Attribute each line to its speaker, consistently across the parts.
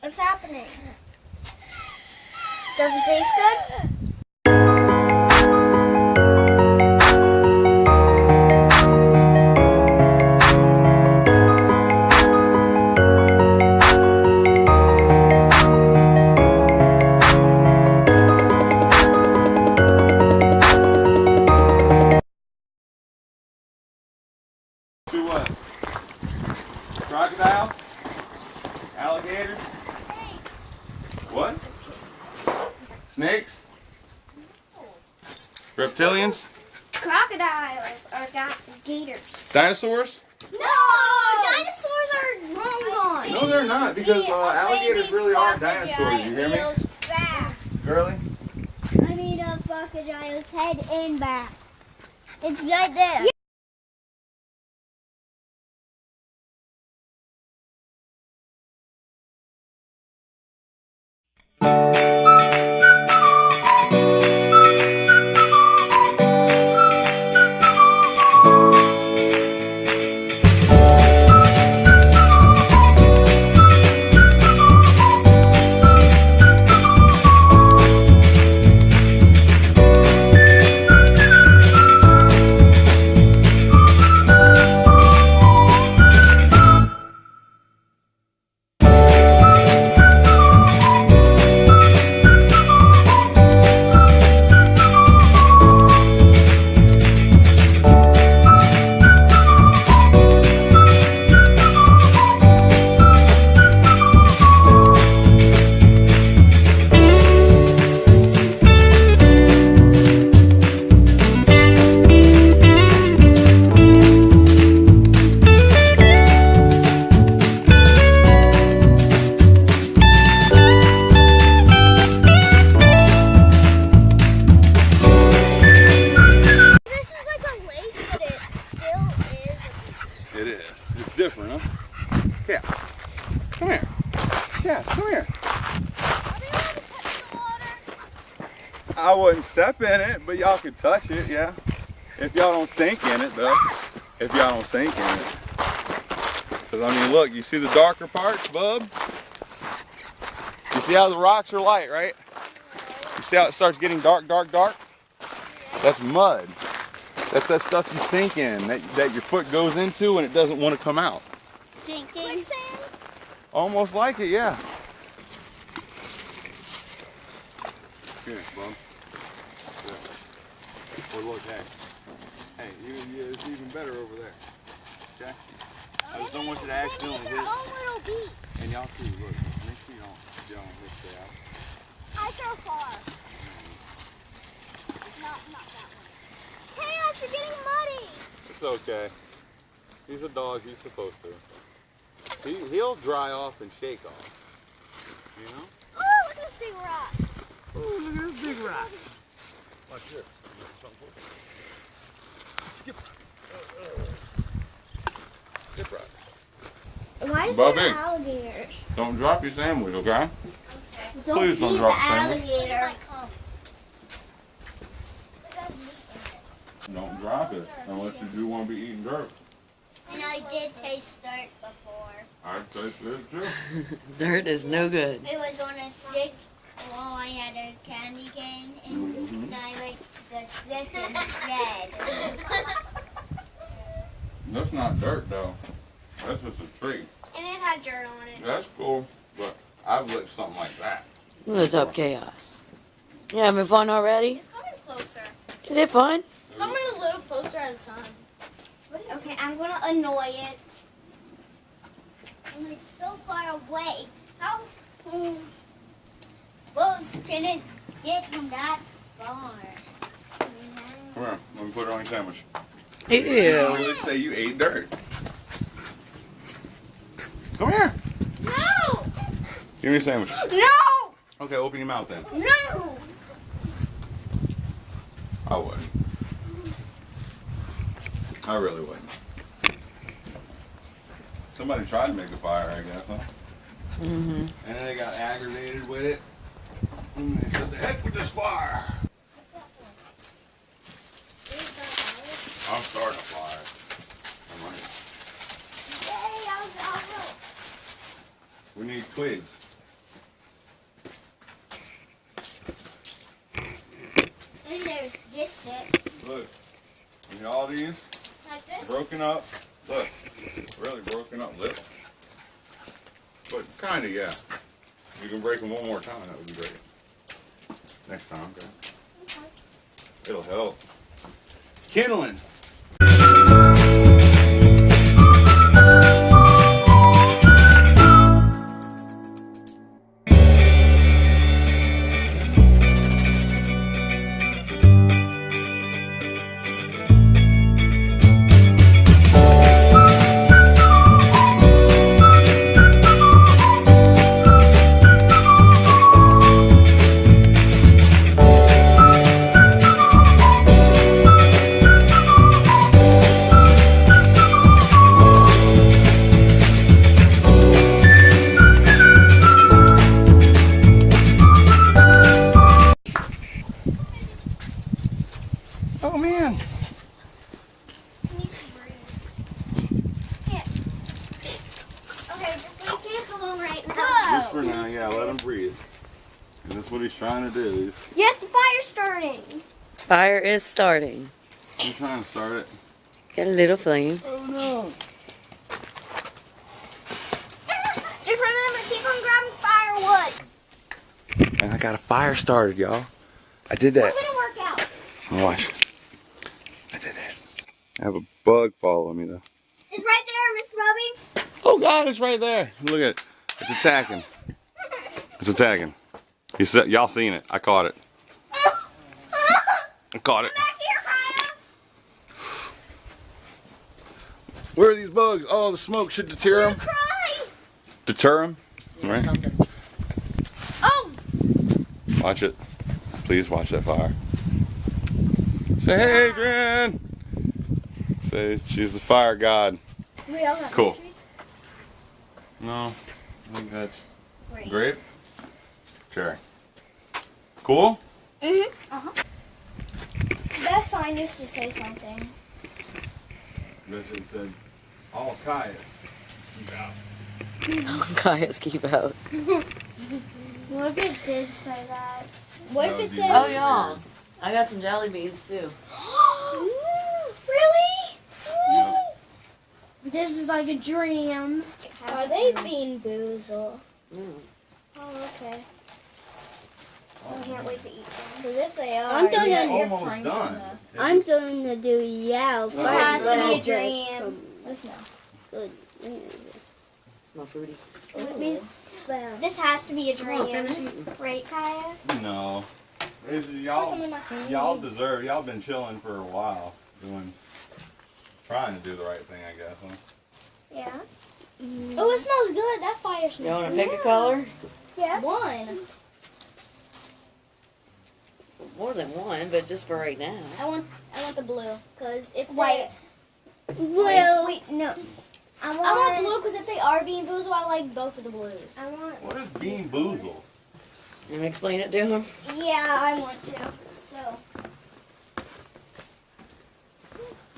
Speaker 1: What's happening? Does it taste good?
Speaker 2: Do what? Crocodile? Alligator? What? Snakes? Reptilians?
Speaker 1: Crocodiles are gators.
Speaker 2: Dinosaurs?
Speaker 1: No! Dinosaurs are long gone.
Speaker 2: No, they're not, because alligators really are dinosaurs. You hear me?
Speaker 1: Back.
Speaker 2: Girly?
Speaker 1: I mean a crocodile's head and back. It's right there.
Speaker 2: It is. It's different, huh? Cat. Come here. Cat, come here. I wouldn't step in it, but y'all could touch it, yeah. If y'all don't sink in it, though. If y'all don't sink in it. Because, I mean, look, you see the darker parts, bub? You see how the rocks are light, right? You see how it starts getting dark, dark, dark? That's mud. That's that stuff you sink in, that your foot goes into and it doesn't want to come out.
Speaker 1: Sinking?
Speaker 2: Almost like it, yeah. Here, bub. Or look, hey, it's even better over there. Okay? I just don't want you to accidentally hit.
Speaker 1: Little beach.
Speaker 2: And y'all too, look, make sure you don't hit the out.
Speaker 1: I throw far. Not that one. Chaos, you're getting muddy.
Speaker 2: It's okay. He's a dog, he's supposed to. He'll dry off and shake off. You know?
Speaker 1: Oh, look at this big rock.
Speaker 2: Oh, look at this big rock. Watch this. Skip. Skip rock.
Speaker 1: Why is
Speaker 2: Bobby,
Speaker 1: there alligators?
Speaker 2: don't drop your sandwich, okay?
Speaker 1: Okay.
Speaker 2: Please don't drop the sandwich.
Speaker 1: Alligator.
Speaker 2: Don't drop it unless you do want to be eating dirt.
Speaker 1: And I did taste dirt before.
Speaker 2: I tasted it too.
Speaker 3: Dirt is no good.
Speaker 1: It was on a stick while I had a candy cane, and I licked the stick instead.
Speaker 2: That's not dirt though. That's just a tree.
Speaker 1: And it had dirt on it.
Speaker 2: That's cool, but I've licked something like that.
Speaker 3: What's up, Chaos? You having fun already?
Speaker 1: It's coming closer.
Speaker 3: Is it fun?
Speaker 1: It's coming a little closer at a time. Okay, I'm gonna annoy it. And it's so far away. How close can it get from that far?
Speaker 2: Come here, let me put it on your sandwich.
Speaker 3: Ew.
Speaker 2: Let's say you ate dirt. Come here.
Speaker 1: No!
Speaker 2: Give me a sandwich.
Speaker 1: No!
Speaker 2: Okay, open your mouth then.
Speaker 1: No!
Speaker 2: I wouldn't. I really wouldn't. Somebody tried to make a fire, I guess, huh?
Speaker 3: Mm-hmm.
Speaker 2: And then they got aggravated with it. And they said, the heck with this fire. I'm starting a fire. I'm running.
Speaker 1: Yay, I'll help.
Speaker 2: We need twigs. Look. See all these?
Speaker 1: Like this?
Speaker 2: Broken up. Look. Really broken up lip. But kind of, yeah. You can break them one more time. That would be great. Next time, okay?
Speaker 1: Okay.
Speaker 2: It'll help. Kindling. Oh man.
Speaker 1: Need to breathe. Yeah. Okay, just leave Kenneth alone right now.
Speaker 2: Just for now, yeah, let him breathe. And that's what he's trying to do.
Speaker 1: Yes, the fire's starting.
Speaker 3: Fire is starting.
Speaker 2: I'm trying to start it.
Speaker 3: Got a little flame.
Speaker 2: Oh no.
Speaker 1: Just remember, keep on grabbing firewood.
Speaker 2: And I got a fire started, y'all. I did
Speaker 1: We're
Speaker 2: that.
Speaker 1: gonna work out.
Speaker 2: Watch. I did it. I have a bug following me though.
Speaker 1: It's right there, Mr. Bobby.
Speaker 2: Oh God, it's right there. Look at it. It's attacking. It's attacking. Y'all seen it. I caught it. I caught it.
Speaker 1: Back here, Kaya.
Speaker 2: Where are these bugs? Oh, the smoke should deter them.
Speaker 1: Cry.
Speaker 2: Deter them. Right.
Speaker 1: Oh.
Speaker 2: Watch it. Please watch that fire. Say hey, Adrian. Say she's the fire god.
Speaker 1: We all got
Speaker 2: Cool.
Speaker 1: history.
Speaker 2: No, I think that's grape. Cherry. Cool?
Speaker 1: Mhm. That sign used to say something.
Speaker 2: It said, all kayaks. Keep out.
Speaker 3: Kayaks keep out.
Speaker 1: What if it did say that? What
Speaker 2: That
Speaker 1: if
Speaker 2: would
Speaker 1: it
Speaker 2: be
Speaker 1: said?
Speaker 3: Oh,
Speaker 2: weird.
Speaker 3: y'all. I got some jelly beans, too.
Speaker 1: Really?
Speaker 2: Yep.
Speaker 1: This is like a dream. Are they being boozled?
Speaker 3: Mm.
Speaker 1: Oh, okay. I can't wait to eat them. Because if they are,
Speaker 4: I'm done.
Speaker 2: It's almost done.
Speaker 4: I'm going to do yellow.
Speaker 1: This has to be a dream.
Speaker 4: This good.
Speaker 3: Smell fruity.
Speaker 1: This has to be a
Speaker 3: Come on, finish
Speaker 1: dream.
Speaker 3: eating.
Speaker 1: Right, Kaya?
Speaker 2: No.
Speaker 1: Put some in my hand.
Speaker 2: Y'all deserve, y'all been chilling for a while. Trying to do the right thing, I guess. Huh?
Speaker 1: Yeah. Oh, it smells good. That fire
Speaker 3: You
Speaker 1: smells
Speaker 3: want to pick a color?
Speaker 1: Yeah. One.
Speaker 3: More than one, but just for right now.
Speaker 1: I want the blue. Because if
Speaker 4: White.
Speaker 1: Blue. Wait, no. I want blue because if they are being boozled, I like both of the blues. I want.
Speaker 2: What is being boozled?
Speaker 3: You want to explain it to him?
Speaker 1: Yeah, I want to. So.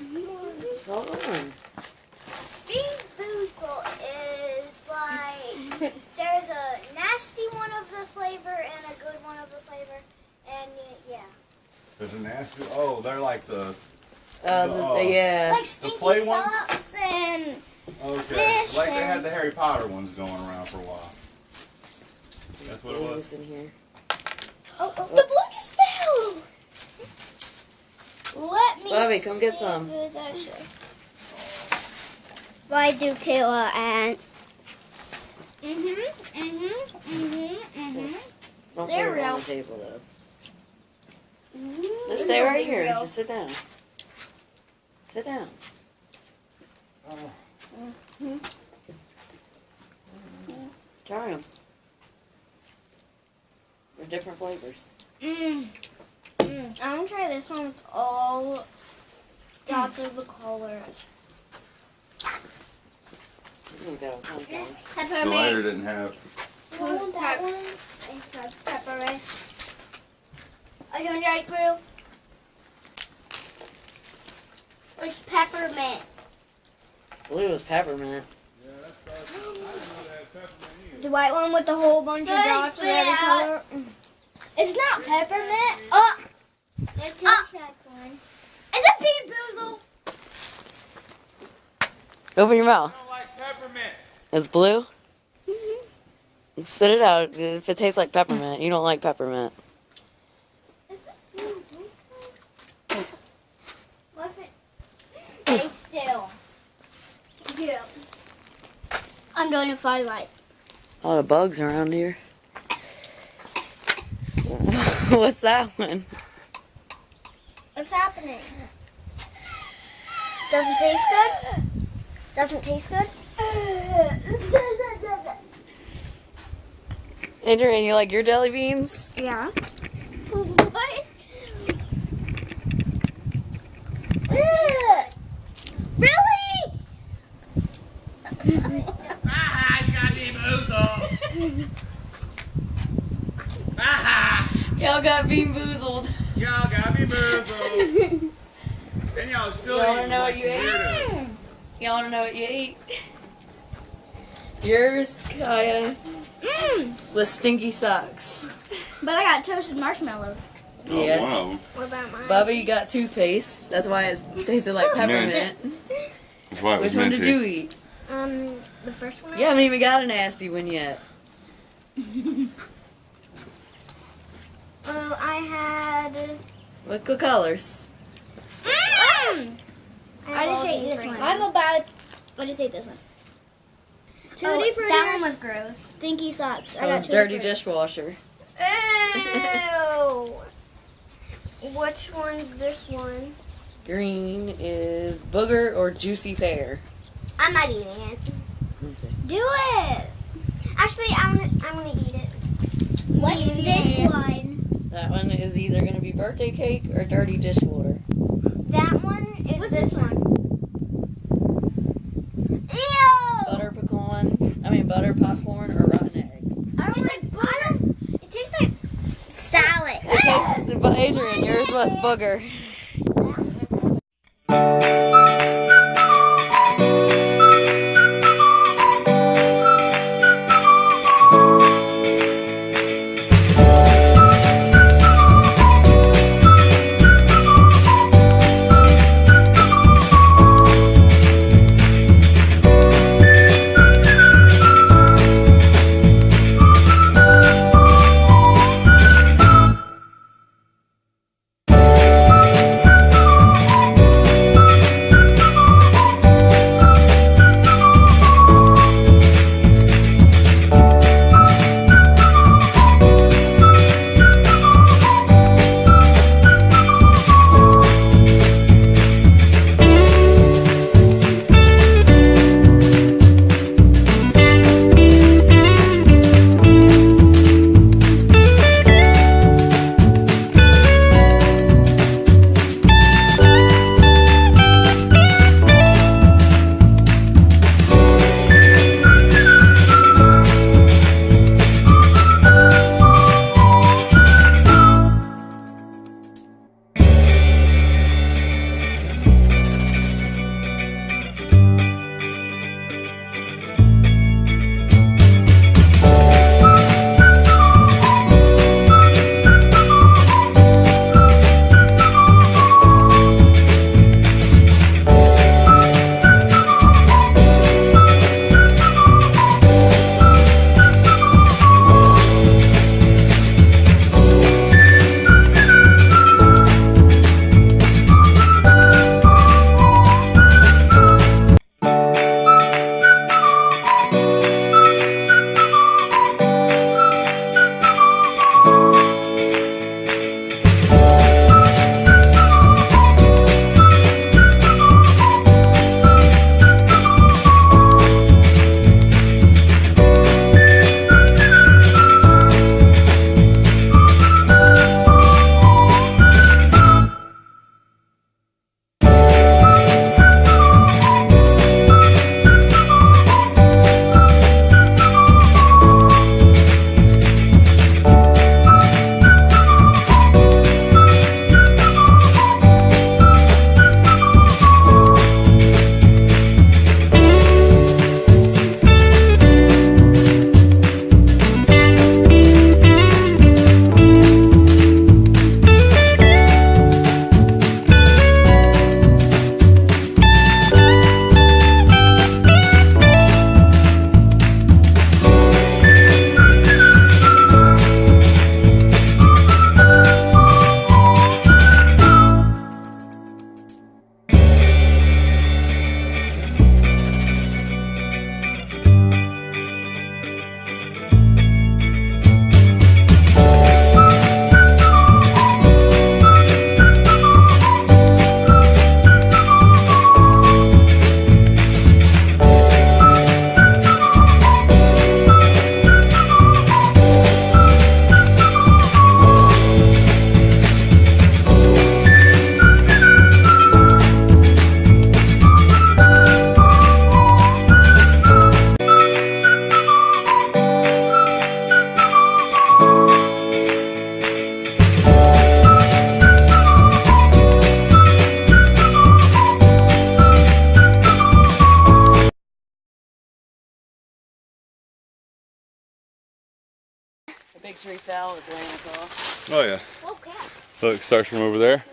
Speaker 3: It's all on.
Speaker 1: Being boozled is like there's a nasty one of the flavor and a good one of the flavor, and yeah.
Speaker 2: There's a nasty, oh, they're like the,
Speaker 3: Yeah.
Speaker 1: Like stinky
Speaker 2: play ones?
Speaker 1: socks and
Speaker 2: okay.
Speaker 1: Fish
Speaker 2: Like they
Speaker 1: and-
Speaker 2: had the Harry Potter ones going around for a while. That's what it was.
Speaker 3: Blues in here.
Speaker 1: oh, the blue just fell. Let me.
Speaker 3: Bobby, come get
Speaker 1: see
Speaker 3: some.
Speaker 1: if it's actually-
Speaker 4: Why do Kayla and
Speaker 3: Don't
Speaker 1: They're
Speaker 3: put it on
Speaker 1: real.
Speaker 3: the table, though.
Speaker 1: Mm-hmm.
Speaker 3: Just stay right here.
Speaker 1: Real.
Speaker 3: Just sit down. Sit down. Try them. They're different flavors.
Speaker 1: I'm gonna try this one with all dots of the colors.
Speaker 3: We've got all kinds of colors.
Speaker 2: The lighter
Speaker 1: Peppermint.
Speaker 2: didn't have,
Speaker 1: Want that one? Peppermint. I don't like blue. It's peppermint.
Speaker 3: Blue is peppermint.
Speaker 1: The white one with the whole bunch of dots of every color. It's not peppermint. Oh! Let's touch that one. Bean Boozled.
Speaker 3: Open your mouth.
Speaker 2: I don't like peppermint.
Speaker 3: It's blue? Spit it out. If it tastes like peppermint, you don't like peppermint.
Speaker 1: What if it stay still? Yeah.
Speaker 4: I'm going to find right.
Speaker 3: A lot of bugs around here. What's that one?
Speaker 1: What's happening? Doesn't taste good? Doesn't taste good?
Speaker 3: Adrian, you like your jelly beans?
Speaker 1: Yeah. What? Really?
Speaker 2: Ah, it's got me boozled. Ah,
Speaker 3: Y'all got bean boozled.
Speaker 2: y'all got me boozled. And y'all still
Speaker 3: Y'all wanna
Speaker 2: eating
Speaker 3: know
Speaker 2: like
Speaker 3: what you
Speaker 2: some
Speaker 3: ate?
Speaker 2: weirdos.
Speaker 3: Y'all wanna know what you ate? Yours, Kaya, with stinky socks.
Speaker 1: But I got toasted marshmallows.
Speaker 3: Yeah.
Speaker 2: Oh, one of them.
Speaker 1: What about mine?
Speaker 3: Bubba, you got toothpaste. That's why it tasted like peppermint.
Speaker 2: That's why it was
Speaker 3: Which one
Speaker 2: meant
Speaker 3: did
Speaker 2: to.
Speaker 3: you eat?
Speaker 1: The first one.
Speaker 3: You haven't even got a nasty one yet.
Speaker 1: Oh, I had.
Speaker 3: What colors?
Speaker 1: I just ate this one.
Speaker 4: I'm about. I just ate this one.
Speaker 1: Tutti Frutti. That one was gross.
Speaker 4: Stinky socks. I
Speaker 3: That
Speaker 4: got
Speaker 3: was
Speaker 4: Tutti
Speaker 3: dirty
Speaker 4: Frutti.
Speaker 3: dishwasher.
Speaker 1: Ew. Which one's this one?
Speaker 3: Green is booger or juicy pear.
Speaker 1: I'm not eating it.
Speaker 3: Let me see.
Speaker 1: Do it. Actually, I'm gonna eat it.
Speaker 4: What's this one?
Speaker 3: That one is either going to be birthday cake or dirty dishwater.
Speaker 1: That one is
Speaker 4: What's
Speaker 1: this
Speaker 4: this
Speaker 1: one. Ew.
Speaker 3: Butter popcorn or rotten egg.
Speaker 1: I don't like butter. It tastes like salad.
Speaker 3: But Adrian, yours was booger. Big tree fell, it's laying across.
Speaker 2: Oh yeah.
Speaker 1: Okay.
Speaker 2: Look, it starts from over there.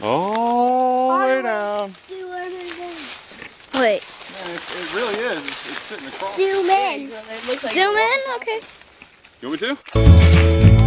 Speaker 2: All the way down.
Speaker 4: Wait.
Speaker 2: Man, it really is. It's sitting across.
Speaker 4: Zoom in.
Speaker 3: It looks like
Speaker 4: Zoom in? Okay.
Speaker 2: You want me to?